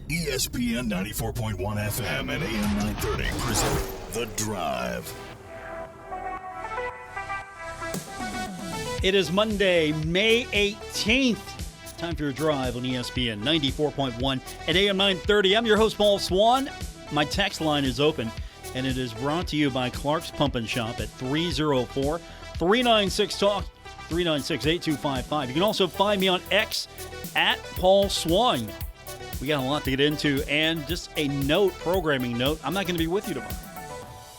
ESPN 94.1 FM and AM 930 present The Drive. It is Monday, May 18th. Time for your drive on ESPN 94.1 at AM 930. I'm your host, Paul Swann. My text line is open, and it is brought to you by Clark's Pump and Shop at 304-396-TALK, 396-8255. You can also find me on X at Paul Swann. We got a lot to get into, and just a programming note, I'm not going to be with you tomorrow.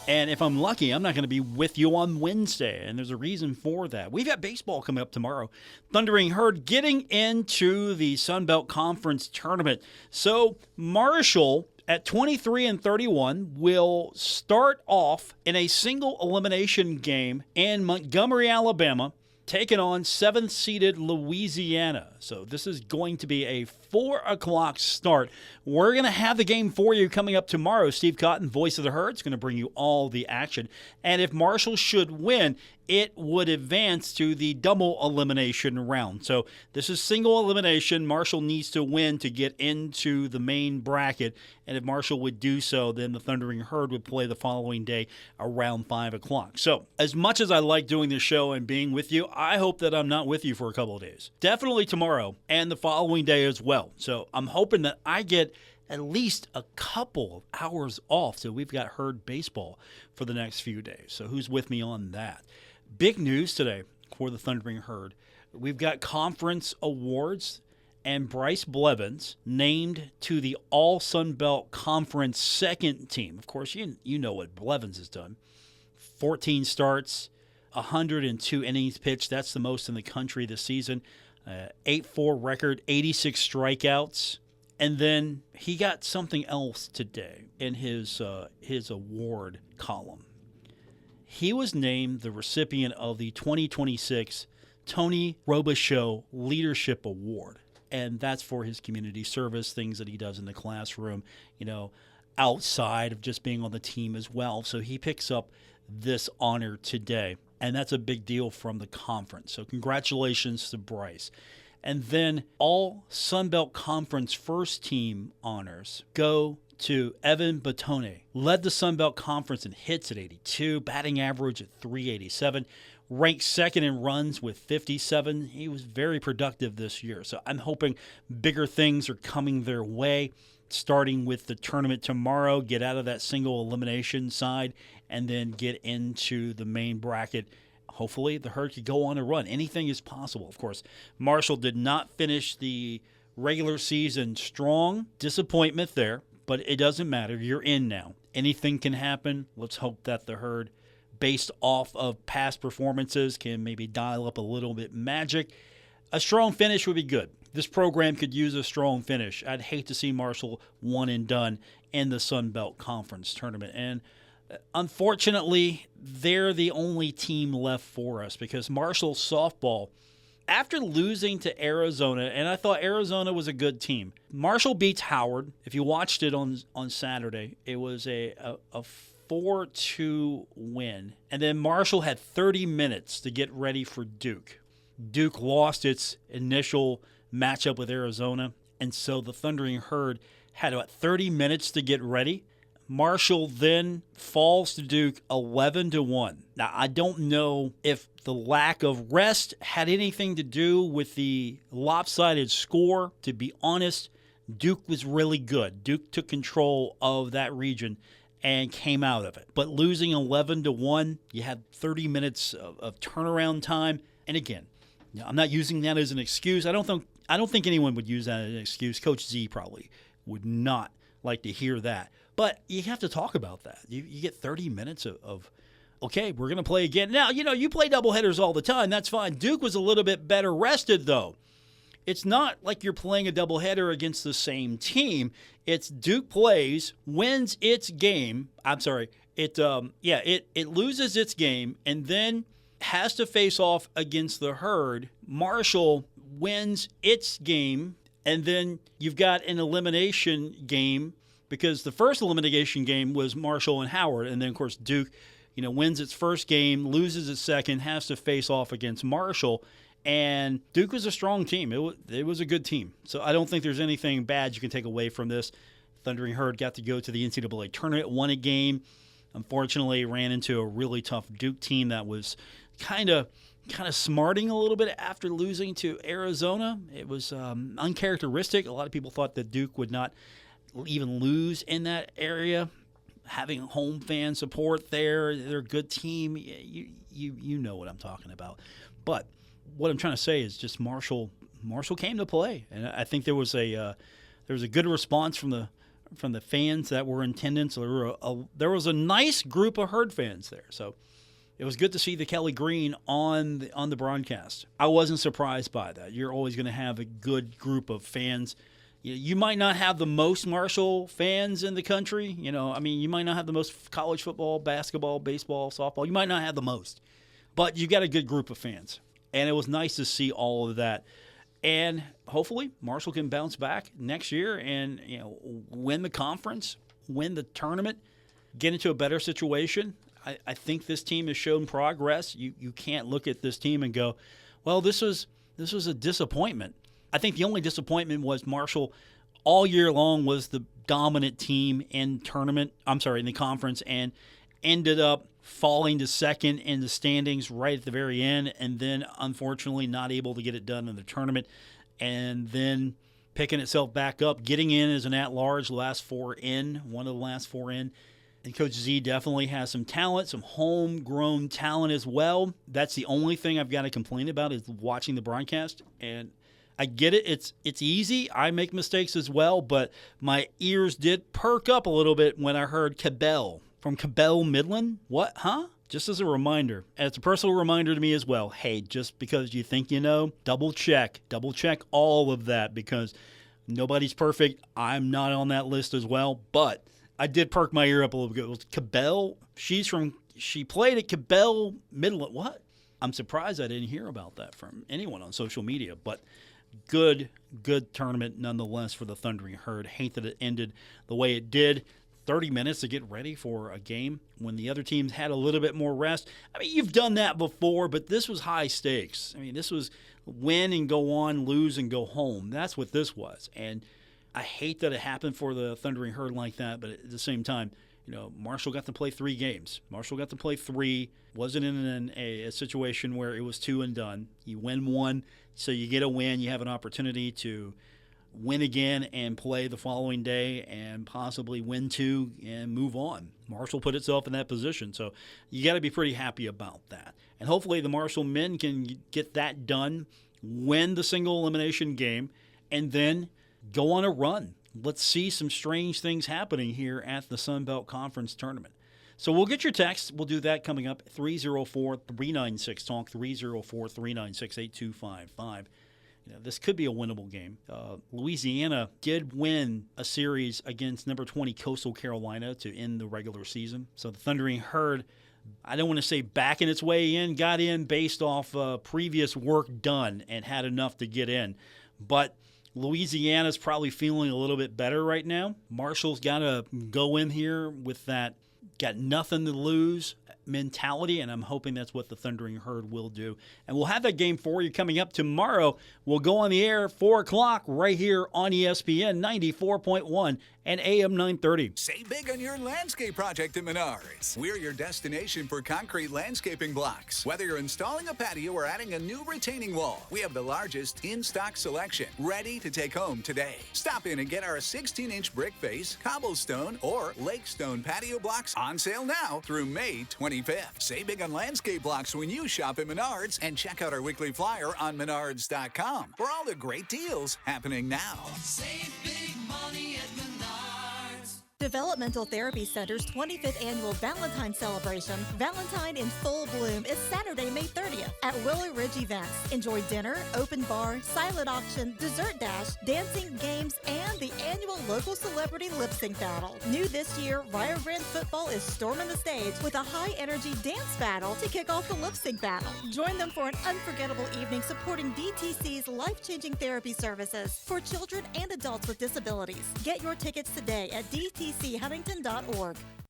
And if I'm lucky, I'm not going to be with you on Wednesday, and there's a reason for that. We've got baseball coming up tomorrow. Thundering Herd getting into the Sun Belt Conference Tournament. So Marshall at 23-31 will start off in a single elimination game in Montgomery, Alabama, taking on 7th-seeded Louisiana. So this is going to be a 4 o'clock start. We're going to have the game for you coming up tomorrow. Steve Cotton, voice of the Herd, is going to bring you all the action. And if Marshall should win, it would advance to the double elimination round. So this is single elimination. Marshall needs to win to get into the main bracket. And if Marshall would do so, then the Thundering Herd would play the following day around 5 o'clock. So as much as I like doing this show and being with you, I hope that I'm not with you for a couple of days. Definitely tomorrow and the following day as well. So I'm hoping that I get at least a couple of hours off so we've got Herd baseball for the next few days. So who's with me on that? Big news today for the Thundering Herd. We've got conference awards, and Bryce Blevins named to the All-Sun Belt Conference second team. Of course, you know what Blevins has done. 14 starts, 102 innings pitched. That's the most in the country this season. 8-4 record, 86 strikeouts. And then he got something else today in his award column. He was named the recipient of the 2026 Tony Robichaux Leadership Award. And that's for his community service, things that he does in the classroom, outside of just being on the team as well. So he picks up this honor today. And that's a big deal from the conference. So congratulations to Bryce. And then all Sun Belt Conference first team honors go to Evan Batone. Led the Sun Belt Conference in hits at 82, batting average at 387, ranked second in runs with 57. He was very productive this year. So I'm hoping bigger things are coming their way, starting with the tournament tomorrow, get out of that single elimination side, and then get into the main bracket. Hopefully the Herd could go on a run. Anything is possible. Of course, Marshall did not finish the regular season strong. Disappointment there. But it doesn't matter. You're in now. Anything can happen. Let's hope that the Herd, based off of past performances, can maybe dial up a little bit magic. A strong finish would be good. This program could use a strong finish. I'd hate to see Marshall one and done in the Sun Belt Conference Tournament. And unfortunately, they're the only team left for us because Marshall softball, after losing to Arizona, and I thought Arizona was a good team, Marshall beats Howard. If you watched it on Saturday, it was a 4-2 win. And then Marshall had 30 minutes to get ready for Duke. Duke lost its initial matchup with Arizona, and so the Thundering Herd had about 30 minutes to get ready. Marshall then falls to Duke 11-1. Now, I don't know if the lack of rest had anything to do with the lopsided score. To be honest, Duke was really good. Duke took control of that region and came out of it. But losing 11-1, you had 30 minutes of turnaround time. And again, I'm not using that as an excuse. I don't think anyone would use that as an excuse. Coach Z probably would not like to hear that. But you have to talk about that. You get 30 minutes of okay, we're going to play again. Now, you play doubleheaders all the time. That's fine. Duke was a little bit better rested, though. It's not like you're playing a doubleheader against the same team. It's Duke plays, wins its game. I'm sorry. It loses its game and then has to face off against the Herd. Marshall wins its game, and then you've got an elimination game because the first elimination game was Marshall and Howard, and then, of course, Duke, wins its first game, loses its second, has to face off against Marshall, And Duke was a strong team. It was a good team. So I don't think there's anything bad you can take away from this. Thundering Herd got to go to the NCAA tournament, won a game. Unfortunately, ran into a really tough Duke team that was kind of smarting a little bit after losing to Arizona. It was uncharacteristic. A lot of people thought that Duke would not even lose in that area. Having home fan support there, they're a good team. You know what I'm talking about. But what I'm trying to say is just Marshall came to play, and I think there was a good response from the fans that were in attendance. There was a nice group of Herd fans there, so it was good to see the Kelly Green on the broadcast. I wasn't surprised by that. You're always going to have a good group of fans. You might not have the most Marshall fans in the country. You might not have the most college football, basketball, baseball, softball. You might not have the most, but you got a good group of fans, and it was nice to see all of that. And hopefully Marshall can bounce back next year and win the conference, win the tournament, get into a better situation. I think this team has shown progress. You can't look at this team and go, well, this was a disappointment. I think the only disappointment was Marshall all year long was the dominant team in the conference, and ended up falling to second in the standings right at the very end, and then unfortunately not able to get it done in the tournament, and then picking itself back up, getting in as an at-large, one of the last four in. And Coach Z definitely has some talent, some homegrown talent as well. That's the only thing I've got to complain about is watching the broadcast. And I get it. It's easy. I make mistakes as well, but my ears did perk up a little bit when I heard Cabell from Cabell Midland. What? Huh? Just as a reminder, and it's a personal reminder to me as well. Hey, just because you think you know, double check all of that, because nobody's perfect. I'm not on that list as well, but I did perk my ear up a little bit. It was Cabell. She played at Cabell Midland. What? I'm surprised I didn't hear about that from anyone on social media, but good tournament nonetheless for the Thundering Herd. Hate that it ended the way it did. 30 minutes to get ready for a game when the other teams had a little bit more rest. I mean, you've done that before, but this was high stakes. I mean, this was win and go on, lose and go home. That's what this was. And I hate that it happened for the Thundering Herd like that, but at the same time, Marshall got to play 3 games. Marshall got to play 3. Wasn't in a situation where it was 2 and done. You win 1, so you get a win. You have an opportunity to win again and play the following day and possibly win 2 and move on. Marshall put itself in that position, so you got to be pretty happy about that. And hopefully the Marshall men can get that done, win the single elimination game, and then go on a run. Let's see some strange things happening here at the Sun Belt Conference Tournament. So we'll get your text. We'll do that coming up. 304-396-TALK, 304-396-8255. This could be a winnable game. Louisiana did win a series against number 20 Coastal Carolina to end the regular season. So the Thundering Herd, I don't want to say backing its way in, got in based off previous work done and had enough to get in. But Louisiana's probably feeling a little bit better right now. Marshall's got to go in here with that got nothing to lose mentality, and I'm hoping that's what the Thundering Herd will do. And we'll have that game for you coming up tomorrow. We'll go on the air 4 o'clock right here on ESPN 94.1 and AM 930. Save big on your landscape project at Menards. We're your destination for concrete landscaping blocks. Whether you're installing a patio or adding a new retaining wall, we have the largest in-stock selection, ready to take home today. Stop in and get our 16-inch brick face, cobblestone, or lake stone patio blocks on sale now through May 25th. Save big on landscape blocks when you shop at Menards, and check out our weekly flyer on menards.com for all the great deals happening now. Save big money at Menards. Developmental Therapy Center's 25th annual Valentine celebration, Valentine in Full Bloom, is Saturday, May 30th at Willow Ridge Events. Enjoy dinner, open bar, silent auction, dessert dash, dancing, games, and the annual local celebrity lip sync battle. New this year, Rio Grande football is storming the stage with a high-energy dance battle to kick off the lip sync battle. Join them for an unforgettable evening supporting DTC's life-changing therapy services for children and adults with disabilities. Get your tickets today at dtchuntington.org.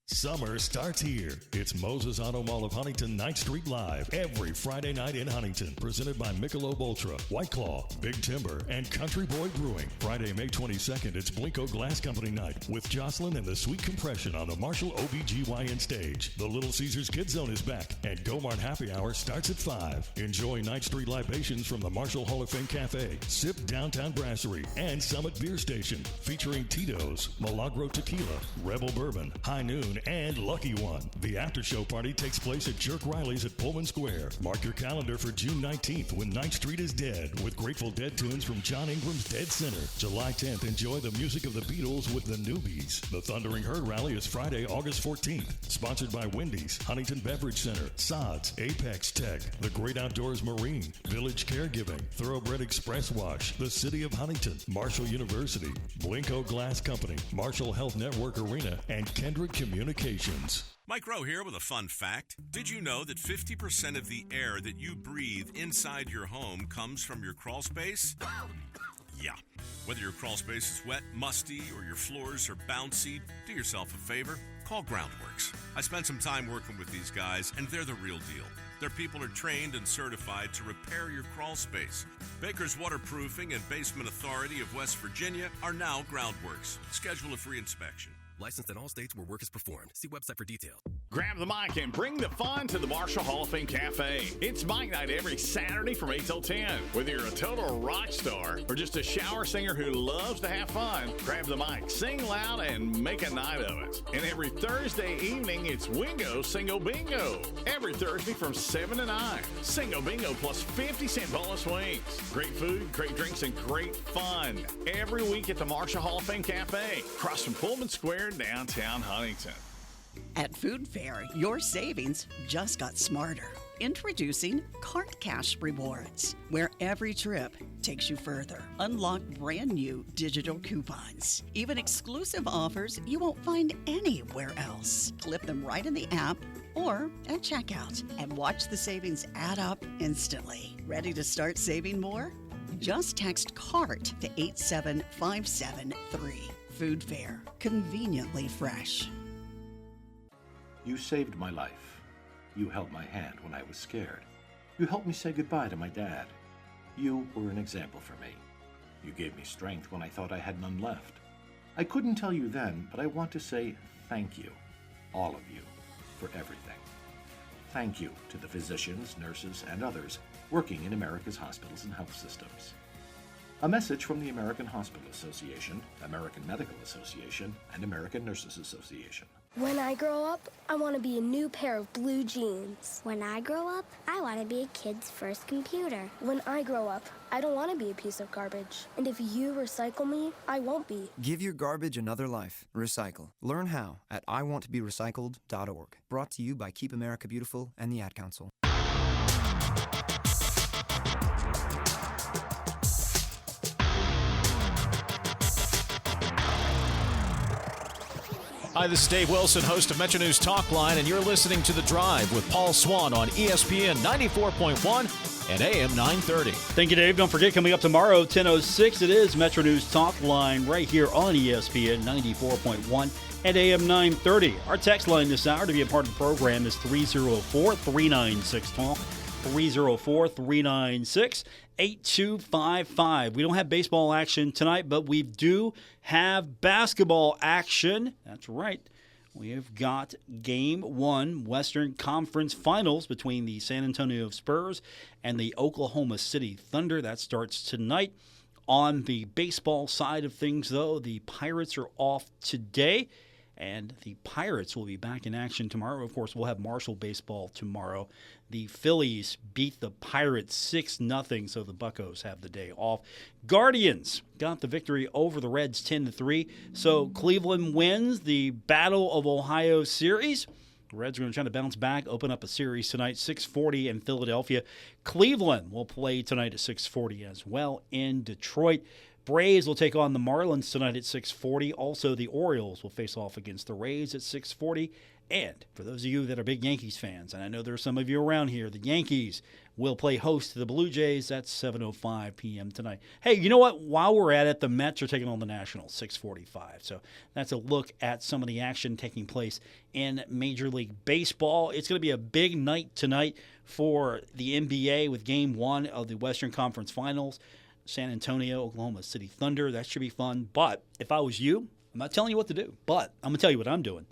Summer starts here. It's Moses Auto Mall of Huntington 9th Street Live every Friday night in Huntington. Presented by Michelob Ultra, White Claw, Big Timber, and Country Boy Brewing. Friday, May 22nd, it's Blinko Glass Company Night with Jocelyn and the Sweet Compression on the Marshall OBGYN stage. The Little Caesars Kids Zone is back, and Go-Mart Happy Hour starts at 5. Enjoy 9th Street libations from the Marshall Hall of Fame Cafe, Sip Downtown Brasserie, and Summit Beer Station, featuring Tito's, Milagro Tequila, Rebel Bourbon, High Noon, and Lucky One. The after-show party takes place at Jerk Riley's at Pullman Square. Mark your calendar for June 19th when 9th Street is dead with Grateful Dead tunes from John Ingram's Dead Center. July 10th, enjoy the music of the Beatles with the Newbies. The Thundering Herd Rally is Friday, August 14th. Sponsored by Wendy's, Huntington Beverage Center, Sods, Apex Tech, The Great Outdoors Marine, Village Caregiving, Thoroughbred Express Wash, the City of Huntington, Marshall University, Blinko Glass Company, Marshall Health Network Arena, and Kendrick Communications. Mike Rowe here with a fun fact. Did you know that 50% of the air that you breathe inside your home comes from your crawl space? Yeah. Whether your crawl space is wet, musty, or your floors are bouncy, do yourself a favor. Call Groundworks. I spent some time working with these guys, and they're the real deal. Their people are trained and certified to repair your crawl space. Baker's Waterproofing and Basement Authority of West Virginia are now Groundworks. Schedule a free inspection. Licensed in all states where work is performed. See website for details. Grab the mic and bring the fun to the Marshall Hall of Fame Cafe. It's Mike Night every Saturday from 8 till 10. Whether you're a total rock star or just a shower singer who loves to have fun, grab the mic, sing loud, and make a night of it. And every Thursday evening, it's Wingo Single Bingo. Every Thursday from 7 to 9. Single Bingo plus 50-cent bonus wings. Great food, great drinks, and great fun. Every week at the Marshall Hall of Fame Cafe, across from Pullman Square, downtown Huntington. At Food Fair, your savings just got smarter. Introducing Cart Cash Rewards, where every trip takes you further. Unlock brand new digital coupons. Even exclusive offers you won't find anywhere else. Clip them right in the app or at checkout and watch the savings add up instantly. Ready to start saving more? Just text CART to 87573. Food Fair, conveniently fresh. You saved my life. You held my hand when I was scared. You helped me say goodbye to my dad. You were an example for me. You gave me strength when I thought I had none left. I couldn't tell you then, but I want to say thank you, all of you, for everything. Thank you to the physicians, nurses, and others working in America's hospitals and health systems. A message from the American Hospital Association, American Medical Association, and American Nurses Association. When I grow up, I want to be a new pair of blue jeans. When I grow up, I want to be a kid's first computer. When I grow up, I don't want to be a piece of garbage. And if you recycle me, I won't be. Give your garbage another life. Recycle. Learn how at iwanttoberecycled.org. Brought to you by Keep America Beautiful and the Ad Council. Hi, this is Dave Wilson, host of Metro News Talk Line, and you're listening to The Drive with Paul Swann on ESPN 94.1 and AM 930. Thank you, Dave. Don't forget, coming up tomorrow, 10:06, it is Metro News Talk Line right here on ESPN 94.1 and AM 930. Our text line this hour to be a part of the program is 304-396-TALK, 304-396-8255. We don't have baseball action tonight, but we do have basketball action. That's right. We have got Game 1 Western Conference Finals between the San Antonio Spurs and the Oklahoma City Thunder. That starts tonight. On the baseball side of things, though, the Pirates are off today, and the Pirates will be back in action tomorrow. Of course, we'll have Marshall baseball tomorrow. The Phillies beat the Pirates 6-0, so the Buccos have the day off. Guardians got the victory over the Reds 10-3. So Cleveland wins the Battle of Ohio series. The Reds are going to try to bounce back, open up a series tonight, 6:40 in Philadelphia. Cleveland will play tonight at 6:40 as well in Detroit. Braves will take on the Marlins tonight at 6:40. Also, the Orioles will face off against the Rays at 6:40. And for those of you that are big Yankees fans, and I know there are some of you around here, the Yankees will play host to the Blue Jays. That's 7:05 p.m. tonight. Hey, you know what? While we're at it, the Mets are taking on the Nationals, 6:45. So that's a look at some of the action taking place in Major League Baseball. It's going to be a big night tonight for the NBA with Game 1 of the Western Conference Finals. San Antonio, Oklahoma City Thunder. That should be fun. But if I was you, I'm not telling you what to do, but I'm going to tell you what I'm doing.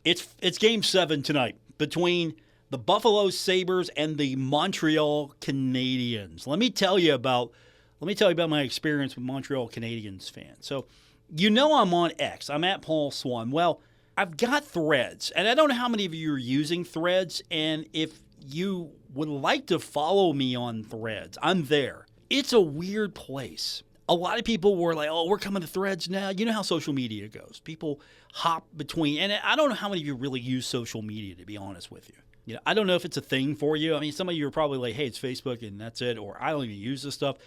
It's Game 7 tonight between the Buffalo Sabres and the Montreal Canadiens. Let me tell you about my experience with Montreal Canadiens fans. So, you know I'm on X. I'm at Paul Swann. Well, I've got Threads, and I don't know how many of you are using Threads, and if you would like to follow me on Threads, I'm there. It's a weird place. A lot of people were like, oh, we're coming to Threads now. You know how social media goes. People hop between, and I don't know how many of you really use social media, to be honest with you. You know, I don't know if it's a thing for you. I mean, some of you are probably like, hey, it's Facebook and that's it, or I don't even use this stuff.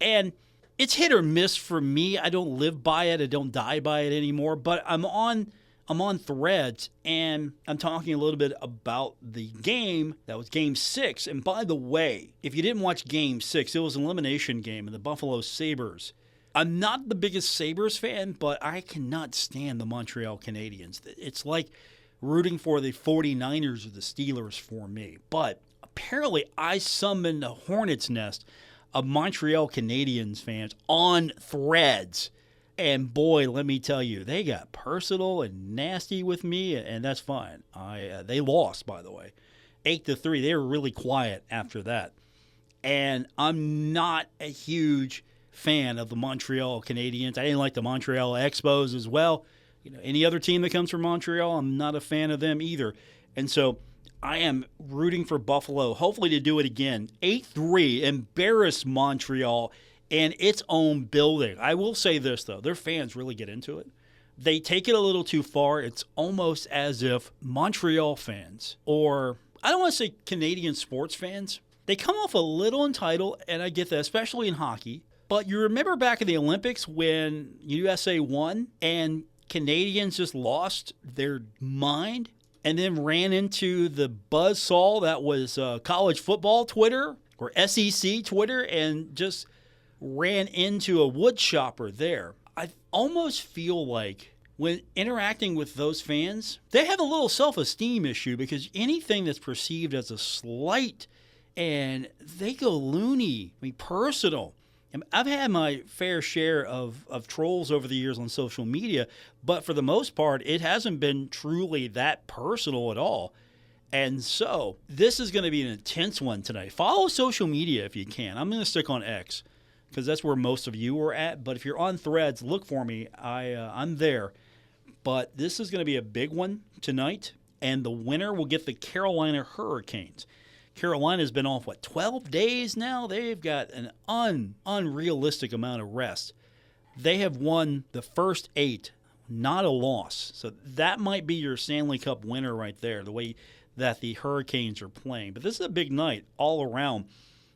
And it's hit or miss for me. I don't live by it. I don't die by it anymore. But I'm on Threads, and I'm talking a little bit about the game. That was Game 6. And by the way, if you didn't watch Game 6, it was an elimination game of the Buffalo Sabres. I'm not the biggest Sabres fan, but I cannot stand the Montreal Canadiens. It's like rooting for the 49ers or the Steelers for me. But apparently I summoned a hornet's nest of Montreal Canadiens fans on Threads. And boy, let me tell you, they got personal and nasty with me, and that's fine. They lost, by the way, 8-3. They were really quiet after that. And I'm not a huge fan of the Montreal Canadiens. I didn't like the Montreal Expos as well. You know, any other team that comes from Montreal, I'm not a fan of them either. And so I am rooting for Buffalo, hopefully to do it again. 8-3, embarrass Montreal in its own building. I will say this, though. Their fans really get into it. They take it a little too far. It's almost as if Montreal fans, or I don't want to say Canadian sports fans, they come off a little entitled, and I get that, especially in hockey. But you remember back in the Olympics when USA won and Canadians just lost their mind and then ran into the buzzsaw that was college football Twitter or SEC Twitter and just ran into a wood chopper there. I almost feel like when interacting with those fans, they have a little self-esteem issue because anything that's perceived as a slight, and they go loony, personal. I've had my fair share of trolls over the years on social media, but for the most part, it hasn't been truly that personal at all. And so this is going to be an intense one tonight. Follow social media if you can. I'm going to stick on X because that's where most of you are at. But if you're on Threads, look for me. I'm there. But this is going to be a big one tonight, and the winner will get the Carolina Hurricanes. Carolina's been off, 12 days now? They've got an unrealistic amount of rest. They have won the first 8, not a loss. So that might be your Stanley Cup winner right there, the way that the Hurricanes are playing. But this is a big night all around.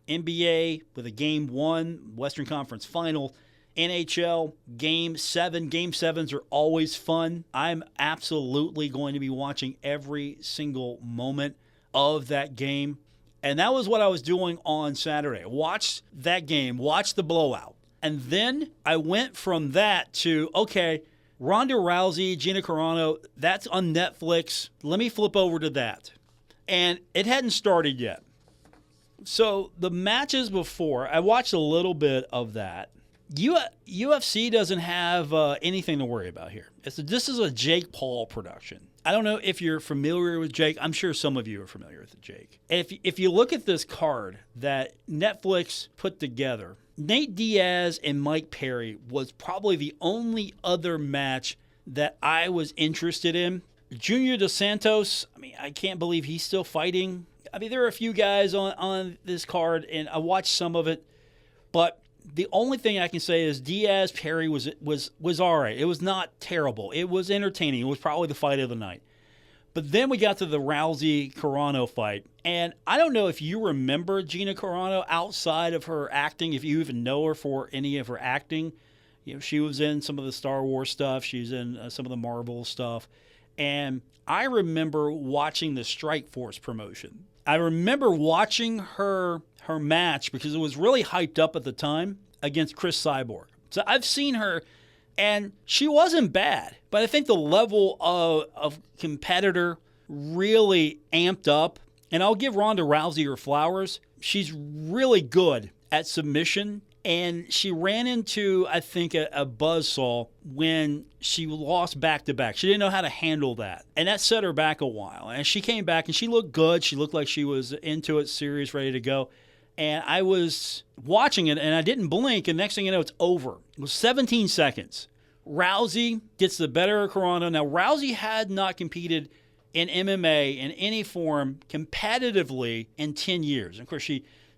NBA with a Game 1, Western Conference Final. NHL, Game 7. Game 7s are always fun. I'm absolutely going to be watching every single moment of that game. And that was what I was doing on Saturday. Watched that game, watched the blowout. And then I went from that to, okay, Ronda Rousey, Gina Carano, that's on Netflix. Let me flip over to that. And it hadn't started yet. So the matches before, I watched a little bit of that. UFC doesn't have anything to worry about here. This is a Jake Paul production. I don't know if you're familiar with Jake. I'm sure some of you are familiar with Jake. If you look at this card that Netflix put together, Nate Diaz and Mike Perry was probably the only other match that I was interested in. Junior Dos Santos, I can't believe he's still fighting. There are a few guys on this card, and I watched some of it, but the only thing I can say is Diaz Perry was all right. It was not terrible. It was entertaining. It was probably the fight of the night. But then we got to the Rousey Carano fight, and I don't know if you remember Gina Carano outside of her acting, if you even know her for any of her acting. She was in some of the Star Wars stuff. She's in some of the Marvel stuff. And I remember watching the Strikeforce promotion. I remember watching her match because it was really hyped up at the time against Chris Cyborg. So I've seen her, and she wasn't bad. But I think the level of competitor really amped up. And I'll give Ronda Rousey her flowers. She's really good at submission. And she ran into, I think, a buzzsaw when she lost back-to-back. She didn't know how to handle that. And that set her back a while. And she came back, and she looked good. She looked like she was into it, serious, ready to go. And I was watching it, and I didn't blink. And next thing you know, it's over. It was 17 seconds. Rousey gets the better of Carano. Now, Rousey had not competed in MMA in any form competitively in 10 years. And of course,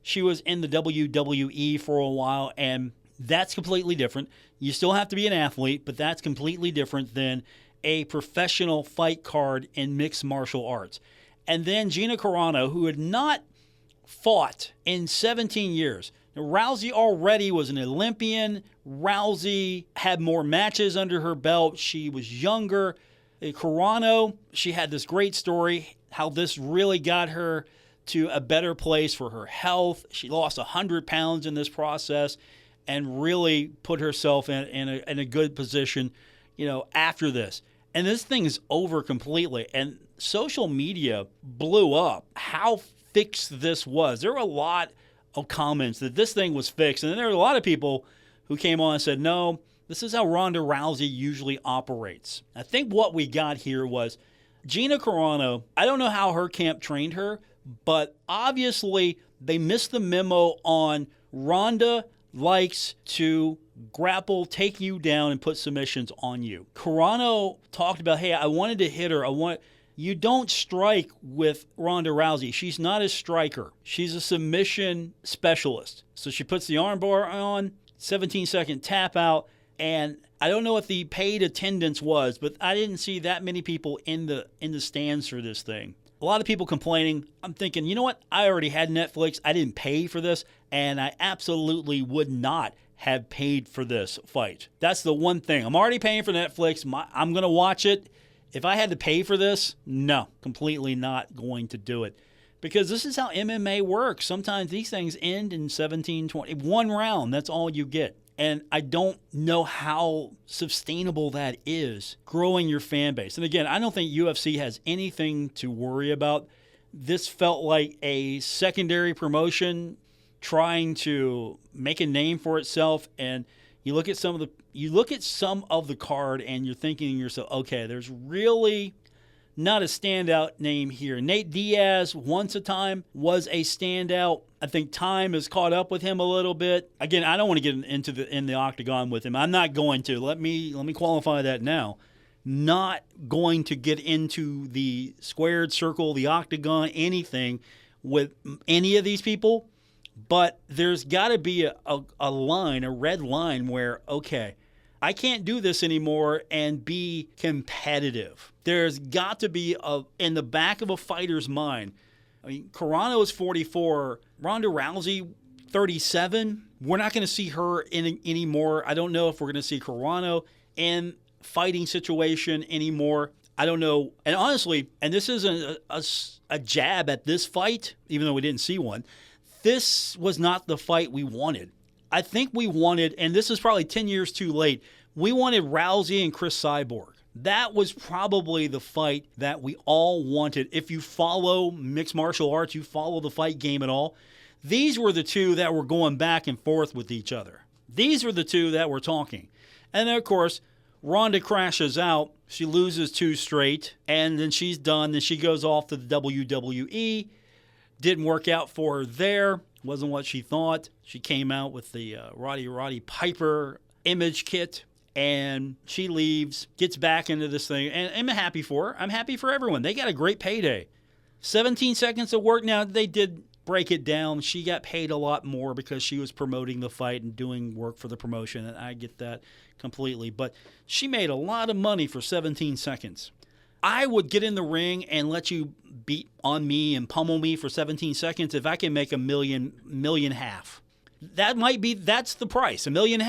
she was in the WWE for a while, and that's completely different. You still have to be an athlete, but that's completely different than a professional fight card in mixed martial arts. And then Gina Carano, who had not fought in 17 years. Now, Rousey already was an Olympian. Rousey had more matches under her belt. She was younger. Carano, she had this great story, how this really got her to a better place for her health. She lost 100 pounds in this process and really put herself in a good position, after this. And this thing is over completely. And social media blew up how fixed this was. There were a lot of comments that this thing was fixed. And then there were a lot of people who came on and said, no, this is how Ronda Rousey usually operates. I think what we got here was Gina Carano. I don't know how her camp trained her, but obviously they missed the memo on Ronda likes to grapple, take you down, and put submissions on you. Carano talked about, hey, I wanted to hit her. You don't strike with Ronda Rousey. She's not a striker. She's a submission specialist. So she puts the armbar on, 17-second tap out, and I don't know what the paid attendance was, but I didn't see that many people in the stands for this thing. A lot of people complaining. I'm thinking, you know what? I already had Netflix. I didn't pay for this, and I absolutely would not have paid for this fight. That's the one thing. I'm already paying for Netflix. I'm going to watch it. If I had to pay for this, no, completely not going to do it. Because this is how MMA works. Sometimes these things end in 17, 20, one round. That's all you get. And I don't know how sustainable that is, growing your fan base. And again, I don't think UFC has anything to worry about. This felt like a secondary promotion trying to make a name for itself. And you look at some of the card and you're thinking to yourself, okay, there's really not a standout name here. Nate Diaz, once a time, was a standout. I think time has caught up with him a little bit. Again, I don't want to get in the octagon with him. I'm not going to. Let me qualify that now. Not going to get into the squared circle, the octagon, anything with any of these people. But there's got to be a line, a red line where, okay, I can't do this anymore and be competitive. There's got to be in the back of a fighter's mind. I mean, Carano is 44. Ronda Rousey, 37. We're not going to see her anymore. I don't know if we're going to see Carano in fighting situation anymore. I don't know. And honestly, and this isn't a jab at this fight, even though we didn't see one, this was not the fight we wanted. I think we wanted, and this is probably 10 years too late, we wanted Rousey and Chris Cyborg. That was probably the fight that we all wanted. If you follow mixed martial arts, you follow the fight game at all, these were the two that were going back and forth with each other. These were the two that were talking. And then, of course, Ronda crashes out. She loses 2 straight, and then she's done. Then she goes off to the WWE. Didn't work out for her there. Wasn't what she thought. She came out with the Roddy Piper image kit, and she leaves, gets back into this thing, and I'm happy for her. I'm happy for everyone. They got a great payday. 17 seconds of work. Now, they did break it down. She got paid a lot more because she was promoting the fight and doing work for the promotion, and I get that completely. But she made a lot of money for 17 seconds. I would get in the ring and let you beat on me and pummel me for 17 seconds if I can make $1.5 million. That's the price, $1.5 million.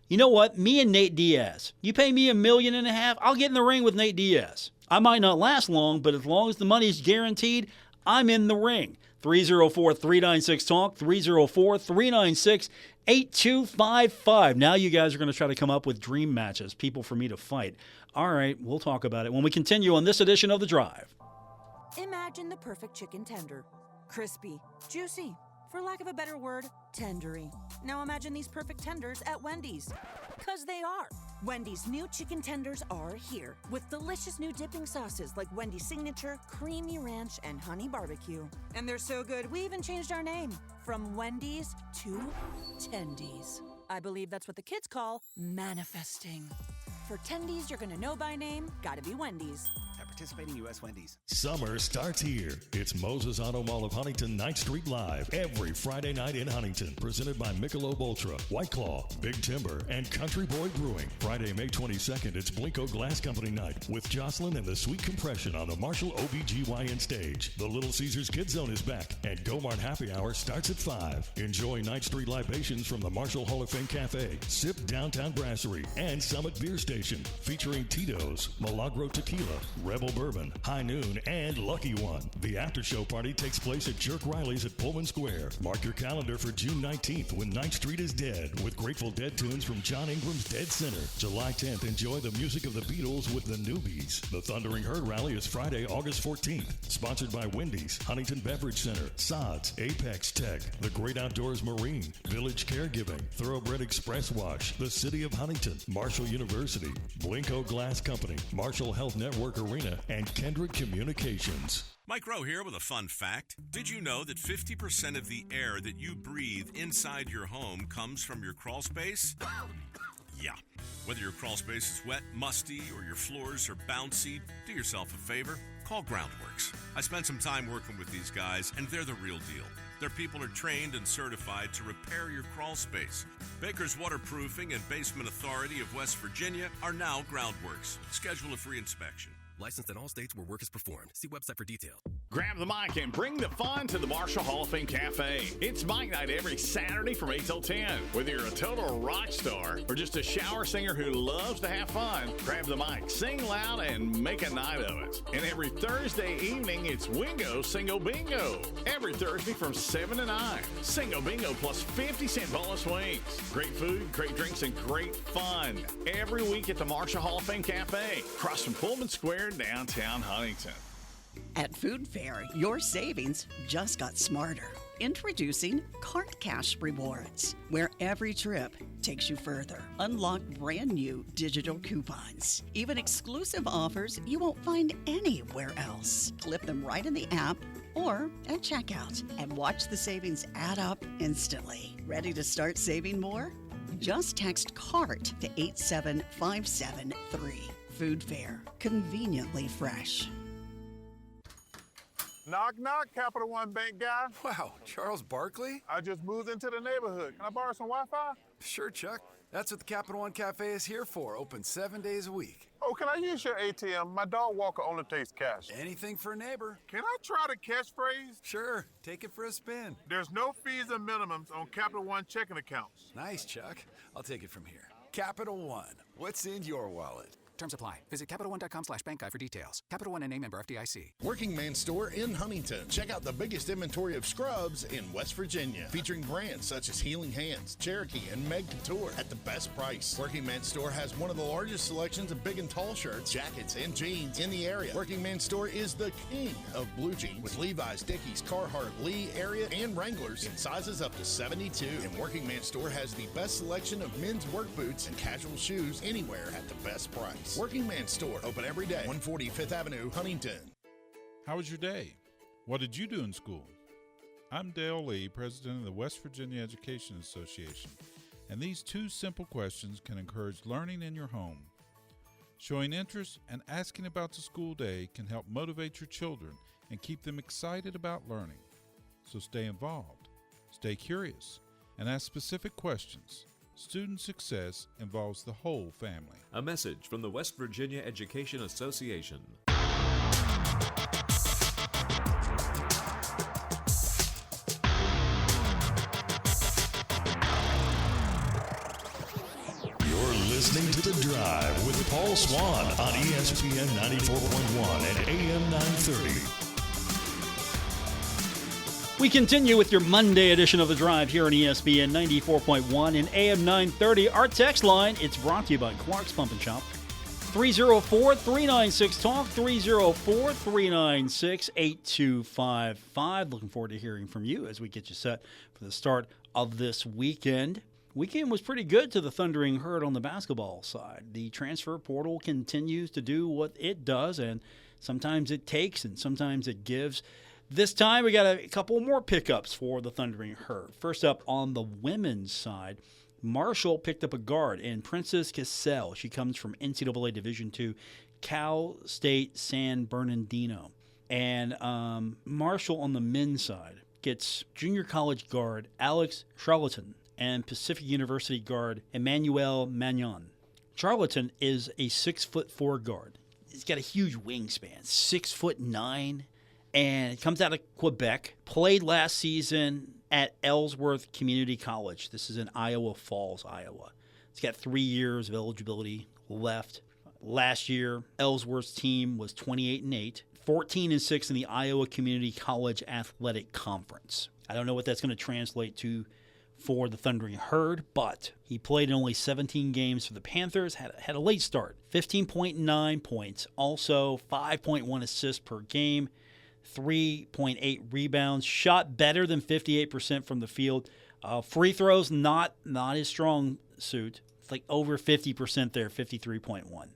You know what? Me and Nate Diaz. You pay me $1.5 million, I'll get in the ring with Nate Diaz. I might not last long, but as long as the money's guaranteed, I'm in the ring. 304-396-TALK, 304-396-8255. Now you guys are going to try to come up with dream matches, people for me to fight. All right, we'll talk about it when we continue on this edition of The Drive. Imagine the perfect chicken tender. Crispy, juicy, for lack of a better word, tendery. Now imagine these perfect tenders at Wendy's. 'Cause they are. Wendy's new chicken tenders are here with delicious new dipping sauces like Wendy's Signature, Creamy Ranch, and Honey Barbecue. And they're so good, we even changed our name from Wendy's to Tendies. I believe that's what the kids call manifesting. For Tendies you're gonna know by name, gotta be Wendy's. At participating U.S. Wendy's. Summer starts here. It's Moses Auto Mall of Huntington 9th Street Live every Friday night in Huntington. Presented by Michelob Ultra, White Claw, Big Timber, and Country Boy Brewing. Friday, May 22nd, it's Blinko Glass Company Night with Jocelyn and the Sweet Compression on the Marshall OBGYN stage. The Little Caesars Kids Zone is back, and Go-Mart Happy Hour starts at 5. Enjoy 9th Street libations from the Marshall Hall of Fame Cafe, Sip Downtown Brasserie, and Summit Beer Station, featuring Tito's, Milagro Tequila, Rebel Bourbon, High Noon, and Lucky One. The after-show party takes place at Jerk Riley's at Pullman Square. Mark your calendar for June 19th when 9th Street is dead with Grateful Dead tunes from John Ingram's Dead Center. July 10th, enjoy the music of the Beatles with the Newbies. The Thundering Herd Rally is Friday, August 14th. Sponsored by Wendy's, Huntington Beverage Center, Sods, Apex Tech, The Great Outdoors Marine, Village Caregiving, Thoroughbred Express Wash, the City of Huntington, Marshall University, Blinko Glass Company, Marshall Health Network Arena, and Kendrick Communications. Mike Rowe here with a fun fact. Did you know that 50% of the air that you breathe inside your home comes from your crawl space? Yeah. Whether your crawl space is wet, musty, or your floors are bouncy, do yourself a favor. Call Groundworks. I spent some time working with these guys, and they're the real deal. Their people are trained and certified to repair your crawl space. Baker's Waterproofing and Basement Authority of West Virginia are now Groundworks. Schedule a free inspection. Licensed in all states where work is performed. See website for details. Grab the mic and bring the fun to the Marshall Hall of Fame Cafe. It's Mike Night every Saturday from 8 till 10. Whether you're a total rock star or just a shower singer who loves to have fun, grab the mic, sing loud, and make a night of it. And every Thursday evening, it's Wingo Single Bingo. Every Thursday from 7 to 9. Single Bingo plus 50-cent bonus wings. Great food, great drinks, and great fun. Every week at the Marshall Hall of Fame Cafe. Across from Pullman Square, downtown Huntington. At Food Fair, your savings just got smarter. Introducing Cart Cash Rewards, where every trip takes you further. Unlock brand new digital coupons. Even exclusive offers you won't find anywhere else. Clip them right in the app or at checkout and watch the savings add up instantly. Ready to start saving more? Just text CART to 87573. Food Fair, conveniently fresh. Knock, knock, Capital One Bank guy. Wow, Charles Barkley? I just moved into the neighborhood. Can I borrow some Wi-Fi? Sure, Chuck. That's what the Capital One Cafe is here for. Open 7 days a week. Oh, can I use your ATM? My dog walker only takes cash. Anything for a neighbor. Can I try the catchphrase? Sure. Take it for a spin. There's no fees or minimums on Capital One checking accounts. Nice, Chuck. I'll take it from here. Capital One. What's in your wallet? Terms apply. Visit CapitalOne.com/bankguide for details. Capital One and name member FDIC. Working Man Store in Huntington. Check out the biggest inventory of scrubs in West Virginia, featuring brands such as Healing Hands, Cherokee, and Meg Couture at the best price. Working Man Store has one of the largest selections of big and tall shirts, jackets, and jeans in the area. Working Man Store is the king of blue jeans with Levi's, Dickies, Carhartt, Lee, Area, and Wranglers in sizes up to 72. And Working Man Store has the best selection of men's work boots and casual shoes anywhere at the best price. Working Man Store, open every day, 140 5th Avenue, Huntington. How was your day? What did you do in school? I'm Dale Lee, president of the West Virginia Education Association, and these two simple questions can encourage learning in your home. Showing interest and asking about the school day can help motivate your children and keep them excited about learning. So stay involved, stay curious, and ask specific questions. Student success involves the whole family. A message from the West Virginia Education Association. listening to The Drive with Paul Swann on ESPN 94.1 and AM 930. We continue with your Monday edition of The Drive here on ESPN 94.1 and AM 930. Our text line, it's brought to you by Clark's Pump and Shop. 304-396-TALK, 304-396-8255. Looking forward to hearing from you as we get you set for the start of this weekend. Weekend was pretty good to the Thundering Herd on the basketball side. The transfer portal continues to do what it does, and sometimes it takes and sometimes it gives. This time we got a couple more pickups for the Thundering Herd. First up on the women's side, Marshall picked up a guard in Princess Cassell. She comes from NCAA Division II, Cal State San Bernardino. And Marshall on the men's side gets junior college guard Alex Charlatan and Pacific University guard Emmanuel Magnon. Charlatan is a 6'4" guard. He's got a huge wingspan, 6'9", and it comes out of Quebec. Played last season at Ellsworth Community College. This is in Iowa Falls, Iowa. It's got 3 years of eligibility left. Last year, Ellsworth's team was 28-8, 14-6 in the Iowa Community College Athletic Conference. I don't know what that's going to translate to for the Thundering Herd, but he played in only 17 games for the Panthers, had a late start, 15.9 points, also 5.1 assists per game, 3.8 rebounds, shot better than 58% from the field. Free throws, not his strong suit. It's like over 50% there, 53.1.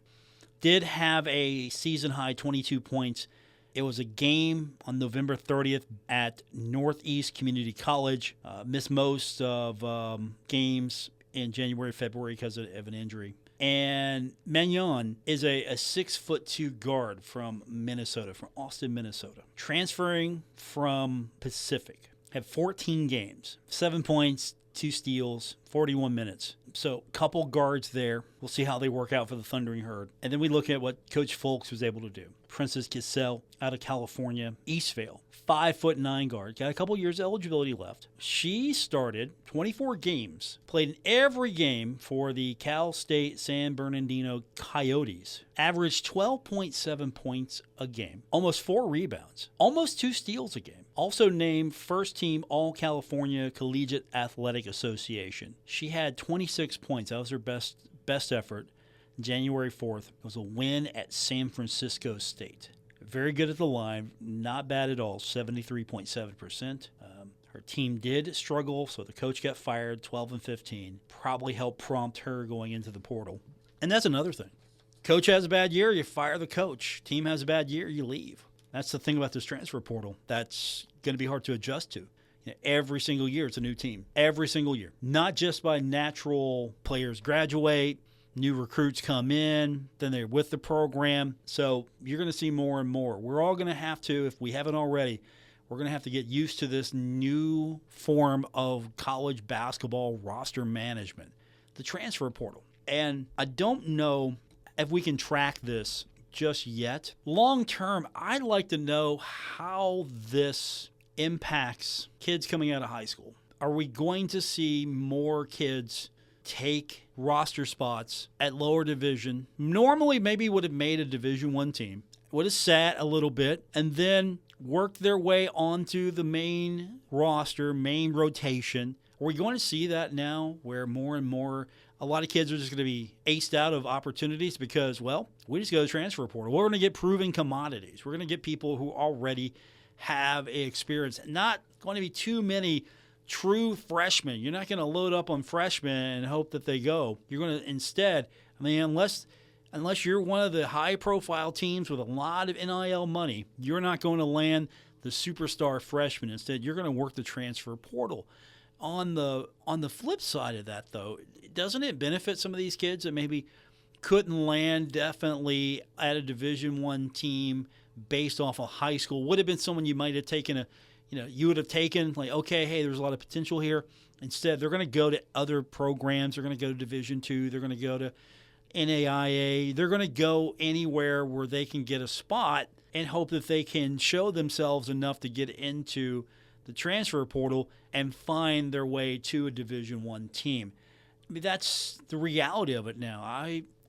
Did have a season-high 22 points. It was a game on November 30th at Northeast Community College. Missed most of games in January, February because of an injury. And Magnon is a 6'2" guard from Minnesota, from Austin, Minnesota. Transferring from Pacific. Had 14 games, 7 points, 2 steals, 41 minutes. So a couple guards there. We'll see how they work out for the Thundering Herd. And then we look at what Coach Folks was able to do. Princess Cassell out of California, Eastvale, 5'9" guard. Got a couple years eligibility left. She started 24 games, played in every game for the Cal State San Bernardino Coyotes. Averaged 12.7 points a game, almost 4 rebounds, almost 2 steals a game. Also named first team All-California Collegiate Athletic Association. She had 26 points. That was her best effort. January 4th was a win at San Francisco State. Very good at the line, not bad at all, 73.7%. Her team did struggle, so the coach got fired, 12-15. Probably helped prompt her going into the portal. And that's another thing. Coach has a bad year, you fire the coach. Team has a bad year, you leave. That's the thing about this transfer portal. That's going to be hard to adjust to. Every single year it's a new team. Every single year. Not just by natural players graduate, new recruits come in, then they're with the program. So you're going to see more and more. We're all going to have to, if we haven't already, we're going to have to get used to this new form of college basketball roster management, the transfer portal. And I don't know if we can track this just yet. Long term, I'd like to know how this impacts kids coming out of high school. Are we going to see more kids take roster spots at lower division? Normally, maybe would have made a Division I team, would have sat a little bit, and then worked their way onto the main roster, main rotation. Are we going to see that now where more and more, a lot of kids are just going to be aced out of opportunities because, well, we just go to the transfer portal. We're going to get proven commodities. We're going to get people who already have experience. Not going to be too many true freshmen. You're not going to load up on freshmen and hope that they go. You're going to instead, unless you're one of the high-profile teams with a lot of NIL money, you're not going to land the superstar freshman. Instead, you're going to work the transfer portal. On the flip side of that, though, doesn't it benefit some of these kids that maybe couldn't land definitely at a Division I team based off of high school? Would have been someone you might have taken you would have taken like, okay, hey, there's a lot of potential here. Instead, they're going to go to other programs. They're going to go to Division II. They're going to go to NAIA. They're going to go anywhere where they can get a spot and hope that they can show themselves enough to get into the transfer portal and find their way to a Division I team. mean, that's the reality of it now.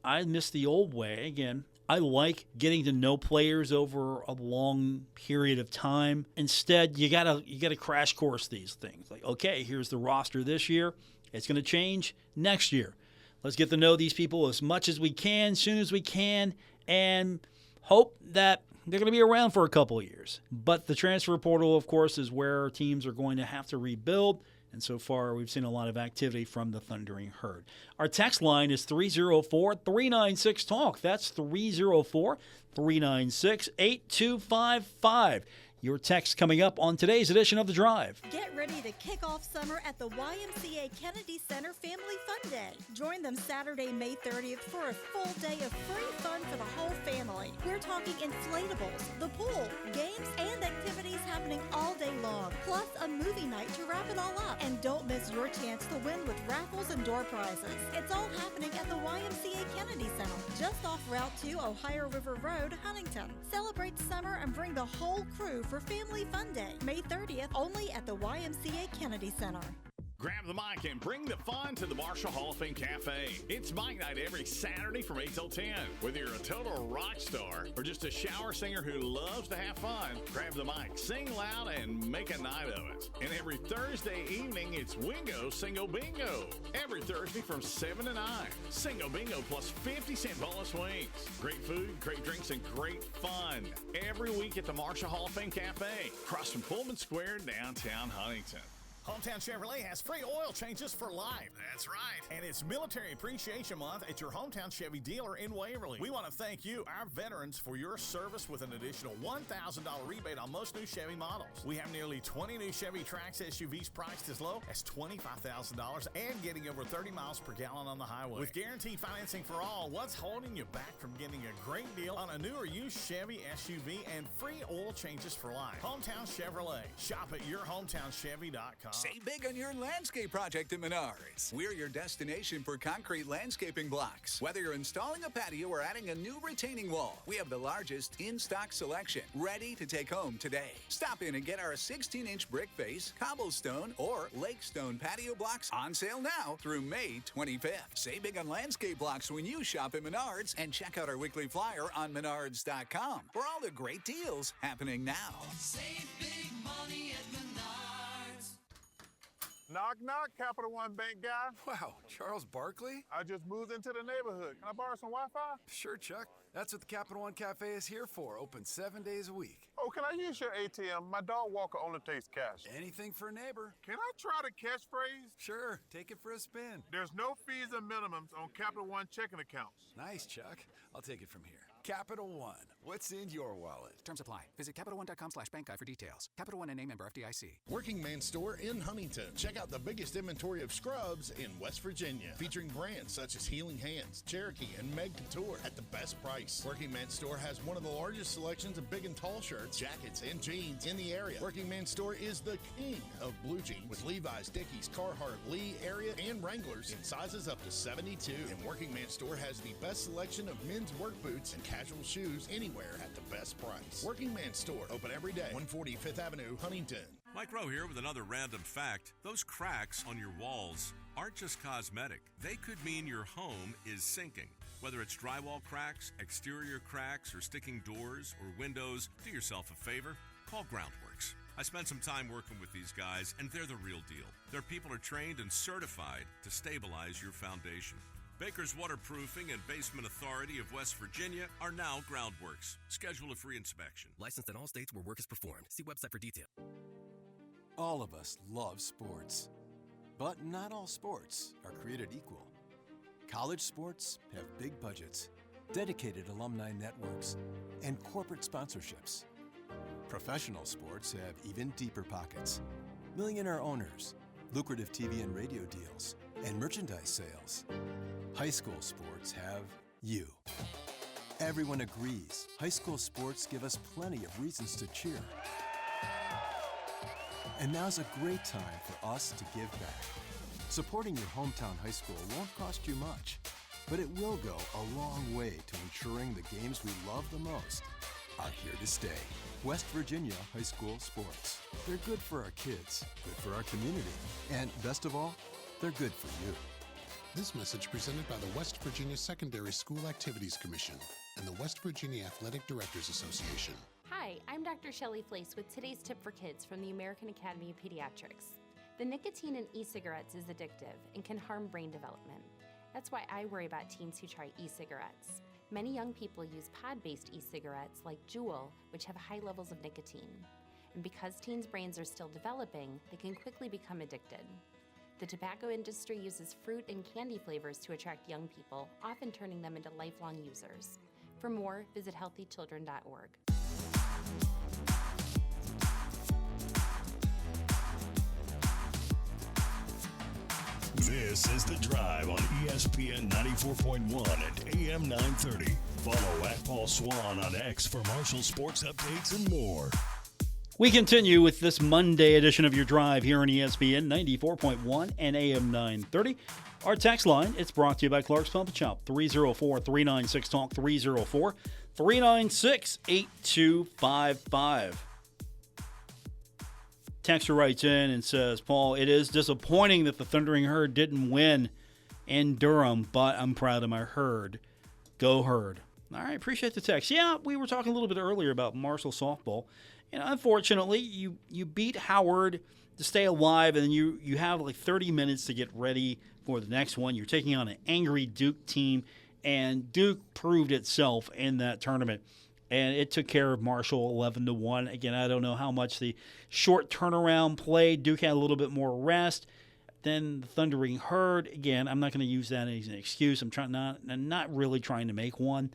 I miss the old way. Again, I like getting to know players over a long period of time. Instead, you gotta crash course these things. Like, okay, here's the roster this year. It's going to change next year. Let's get to know these people as much as we can, soon as we can, and hope that they're going to be around for a couple of years. But the transfer portal, of course, is where teams are going to have to rebuild. And so far, we've seen a lot of activity from the Thundering Herd. Our text line is 304-396-TALK. That's 304-396-8255. Your text coming up on today's edition of The Drive. Get ready to kick off summer at the YMCA Kennedy Center Family Fun Day. Join them Saturday, May 30th for a full day of free fun for the whole family. We're talking inflatables, the pool, games, and activities happening all day long, plus a movie night to wrap it all up. And don't miss your chance to win with raffles and door prizes. It's all happening at the YMCA Kennedy Center, just off Route 2, Ohio River Road, Huntington. Celebrate summer and bring the whole crew for Family Fun Day, May 30th, only at the YMCA Kennedy Center. Grab the mic and bring the fun to the Marshall Hall of Fame Cafe. It's Mike Night every Saturday from 8 till 10. Whether you're a total rock star or just a shower singer who loves to have fun, grab the mic, sing loud, and make a night of it. And every Thursday evening, it's Wingo Single Bingo. Every Thursday from 7 to 9. Single Bingo plus 50-cent bonus wings. Great food, great drinks, and great fun. Every week at the Marshall Hall of Fame Cafe, across from Pullman Square, downtown Huntington. Hometown Chevrolet has free oil changes for life. That's right. And it's Military Appreciation Month at your Hometown Chevy dealer in Waverly. We want to thank you, our veterans, for your service with an additional $1,000 rebate on most new Chevy models. We have nearly 20 new Chevy Trax SUVs priced as low as $25,000 and getting over 30 miles per gallon on the highway. With guaranteed financing for all, what's holding you back from getting a great deal on a new or used Chevy SUV and free oil changes for life? Hometown Chevrolet. Shop at yourhometownchevy.com. Save big on your landscape project at Menards. We're your destination for concrete landscaping blocks. Whether you're installing a patio or adding a new retaining wall, we have the largest in-stock selection, ready to take home today. Stop in and get our 16-inch brick face, cobblestone, or lake stone patio blocks on sale now through May 25th. Save big on landscape blocks when you shop at Menards, and check out our weekly flyer on menards.com for all the great deals happening now. Save big money at Menards. Knock, knock, Capital One Bank guy. Wow, Charles Barkley? I just moved into the neighborhood. Can I borrow some Wi-Fi? Sure, Chuck. That's what the Capital One Cafe is here for, open 7 days a week. Oh, can I use your ATM? My dog walker only takes cash. Anything for a neighbor. Can I try the catchphrase? Sure, take it for a spin. There's no fees and minimums on Capital One checking accounts. Nice, Chuck. I'll take it from here. Capital One. What's in your wallet? Terms apply. Visit CapitalOne.com/bank guide for details. Capital One and member FDIC. Working Man Store in Huntington. Check out the biggest inventory of scrubs in West Virginia, featuring brands such as Healing Hands, Cherokee, and Meg Couture at the best price. Working Man Store has one of the largest selections of big and tall shirts, jackets, and jeans in the area. Working Man Store is the king of blue jeans with Levi's, Dickies, Carhartt, Lee, Ariat, and Wranglers in sizes up to 72. And Working Man Store has the best selection of men's work boots and casual shoes anywhere at the best price. Working Man Store, open every day, 140 Fifth Avenue, Huntington. Mike Rowe here with another random fact. Those cracks on your walls aren't just cosmetic. They could mean your home is sinking. Whether it's drywall cracks, exterior cracks, or sticking doors or windows, do yourself a favor. Call Groundworks. I spent some time working with these guys, and they're the real deal. Their people are trained and certified to stabilize your foundation. Baker's Waterproofing and Basement Authority of West Virginia are now Groundworks. Schedule a free inspection. Licensed in all states where work is performed. See website for details. All of us love sports, but not all sports are created equal. College sports have big budgets, dedicated alumni networks, and corporate sponsorships. Professional sports have even deeper pockets, millionaire owners, lucrative TV and radio deals, and merchandise sales. High school sports have you. Everyone agrees high school sports give us plenty of reasons to cheer. And now's a great time for us to give back. Supporting your hometown high school won't cost you much, but it will go a long way to ensuring the games we love the most are here to stay. West Virginia High School Sports. They're good for our kids, good for our community, and best of all, they're good for you. This message presented by the West Virginia Secondary School Activities Commission and the West Virginia Athletic Directors Association. Hi, I'm Dr. Shelley Flace with today's tip for kids from the American Academy of Pediatrics. The nicotine in e-cigarettes is addictive and can harm brain development. That's why I worry about teens who try e-cigarettes. Many young people use pod-based e-cigarettes like Juul, which have high levels of nicotine. And because teens' brains are still developing, they can quickly become addicted. The tobacco industry uses fruit and candy flavors to attract young people, often turning them into lifelong users. For more, visit healthychildren.org. This is The Drive on ESPN 94.1 and AM 930. Follow at Paul Swann on X for Marshall sports updates and more. We continue with this Monday edition of Your Drive here on ESPN 94.1 and AM 930. Our text line, it's brought to you by Clark's Pump and Shop, 304-396-TALK, 304-396-8255. Texter writes in and says, Paul, it is disappointing that the Thundering Herd didn't win in Durham, but I'm proud of my Herd. Go Herd. All right, appreciate the text. Yeah, we were talking a little bit earlier about Marshall softball. Unfortunately, you beat Howard to stay alive, and then you have like 30 minutes to get ready for the next one. You're taking on an angry Duke team, and Duke proved itself in that tournament. And it took care of Marshall 11-1. Again, I don't know how much the short turnaround played. Duke had a little bit more rest. Then the Thundering Herd. Again, I'm not going to use that as an excuse. I'm not really trying to make one.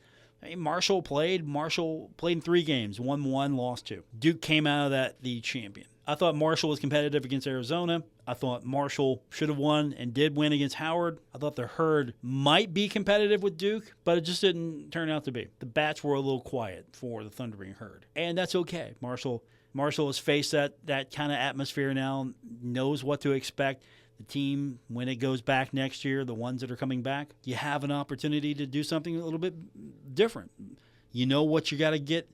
Marshall played in 3 games, won 1, lost 2. Duke came out of that the champion. I thought Marshall was competitive against Arizona. I thought Marshall should have won and did win against Howard. I thought the Herd might be competitive with Duke, but it just didn't turn out to be. The bats were a little quiet for the Thundering Herd, and that's okay. Marshall has faced that kind of atmosphere now, knows what to expect. The team, when it goes back next year, the ones that are coming back, you have an opportunity to do something a little bit different. You know what you got to get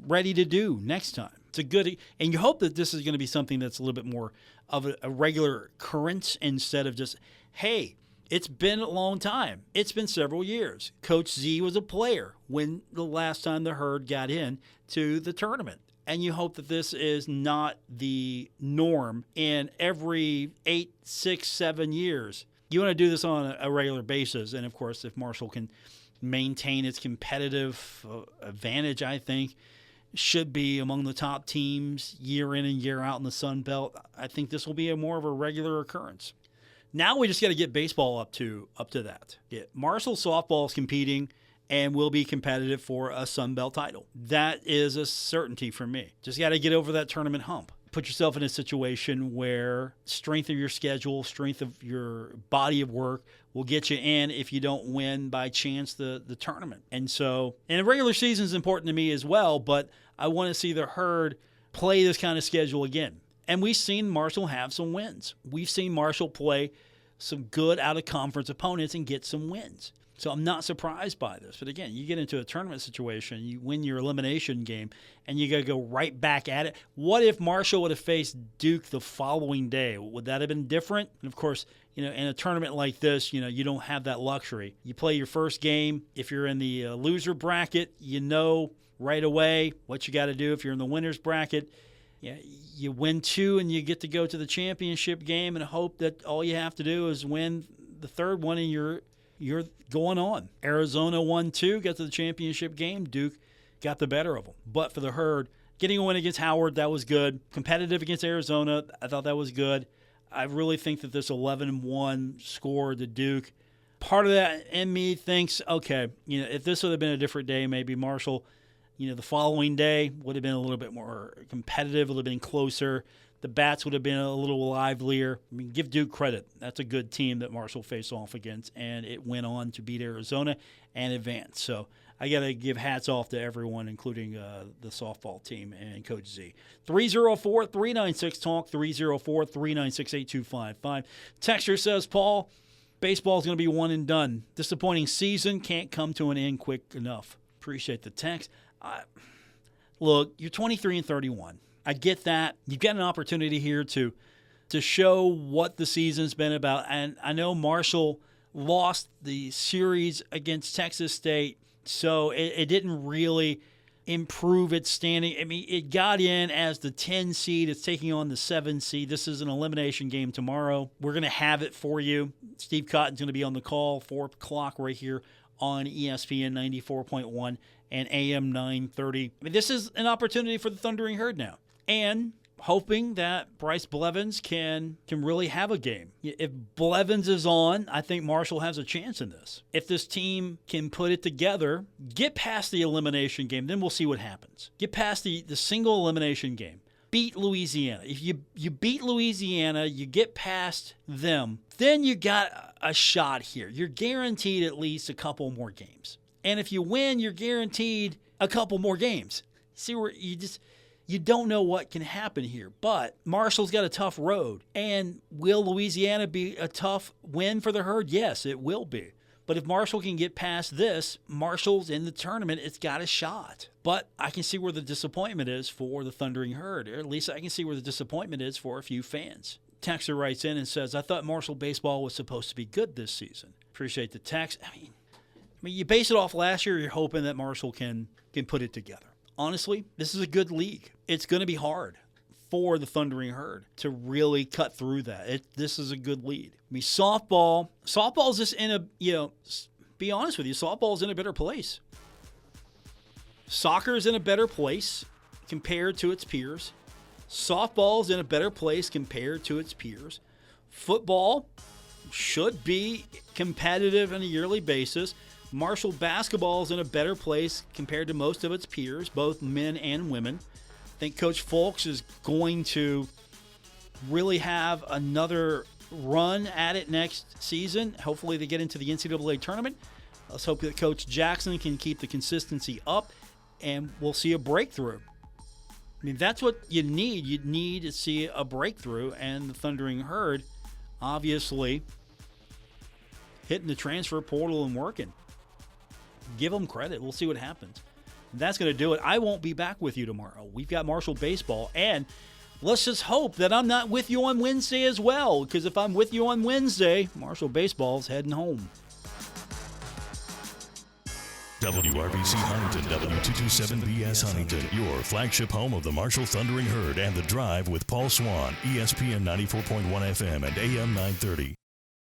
ready to do next time. It's a good, and you hope that this is going to be something that's a little bit more of a regular occurrence instead of just, hey, it's been a long time. It's been several years. Coach Z was a player when the last time the Herd got in to the tournament. And you hope that this is not the norm in every 8, 6, 7 years. You want to do this on a regular basis. And, of course, if Marshall can maintain its competitive advantage, I think, should be among the top teams year in and year out in the Sun Belt, I think this will be more of a regular occurrence. Now we just got to get baseball up to that. Marshall softball is competing and will be competitive for a Sun Belt title. That is a certainty for me. Just got to get over that tournament hump. Put yourself in a situation where strength of your schedule, strength of your body of work will get you in if you don't win by chance the tournament. And the regular season is important to me as well, but I want to see the Herd play this kind of schedule again. And we've seen Marshall have some wins. We've seen Marshall play some good out-of-conference opponents and get some wins. So I'm not surprised by this. But again, you get into a tournament situation, you win your elimination game, and you got to go right back at it. What if Marshall would have faced Duke the following day? Would that have been different? And, of course, in a tournament like this, you don't have that luxury. You play your first game. If you're in the loser bracket, you know right away what you got to do. If you're in the winner's bracket, you win 2 and you get to go to the championship game and hope that all you have to do is win the third one and you're going on. Arizona won 2, got to the championship game. Duke got the better of them. But for the Herd, getting a win against Howard, that was good. Competitive against Arizona, I thought that was good. I really think that this 11-1 score to Duke, part of that in me thinks, okay, if this would have been a different day, maybe Marshall, the following day would have been a little bit more competitive, would have been closer. The bats would have been a little livelier. I mean, give Duke credit. That's a good team that Marshall faced off against, and it went on to beat Arizona and advance. So I got to give hats off to everyone, including the softball team and Coach Z. 304-396-TALK, 304-396-8255. Texture says, Paul, baseball is going to be one and done. Disappointing season can't come to an end quick enough. Appreciate the text. Look, you're 23 and 31. I get that. You've got an opportunity here to show what the season's been about. And I know Marshall lost the series against Texas State, so it didn't really improve its standing. I mean, it got in as the 10 seed. It's taking on the 7 seed. This is an elimination game tomorrow. We're going to have it for you. Steve Cotton's going to be on the call, 4 o'clock right here on ESPN 94.1 and AM 930. I mean, this is an opportunity for the Thundering Herd now. And hoping that Bryce Blevins can really have a game. If Blevins is on, I think Marshall has a chance in this. If this team can put it together, get past the elimination game, then we'll see what happens. Get past the single elimination game. Beat Louisiana. If you beat Louisiana, you get past them, then you got a shot here. You're guaranteed at least a couple more games. And if you win, you're guaranteed a couple more games. See where you don't know what can happen here. But Marshall's got a tough road. And will Louisiana be a tough win for the Herd? Yes, it will be. But if Marshall can get past this, Marshall's in the tournament. It's got a shot. But I can see where the disappointment is for the Thundering Herd. Or at least I can see where the disappointment is for a few fans. Texter writes in and says, I thought Marshall baseball was supposed to be good this season. Appreciate the text. I mean, you base it off last year, you're hoping that Marshall can put it together. Honestly, this is a good league. It's going to be hard for the Thundering Herd to really cut through that. This is a good lead. I mean, softball's just in a, be honest with you, softball's in a better place. Soccer's in a better place compared to its peers. Softball's in a better place compared to its peers. Football should be competitive on a yearly basis. Marshall basketball is in a better place compared to most of its peers, both men and women. I think Coach Folks is going to really have another run at it next season. Hopefully they get into the NCAA tournament. Let's hope that Coach Jackson can keep the consistency up, and we'll see a breakthrough. I mean, that's what you need. You need to see a breakthrough, and the Thundering Herd, obviously, hitting the transfer portal and working. Give them credit. We'll see what happens. That's going to do it. I won't be back with you tomorrow. We've got Marshall baseball, and let's just hope that I'm not with you on Wednesday as well, because if I'm with you on Wednesday, Marshall baseball's heading home. WRBC Huntington, W227BS Huntington, your flagship home of the Marshall Thundering Herd and The Drive with Paul Swann, ESPN 94.1 FM and AM 930.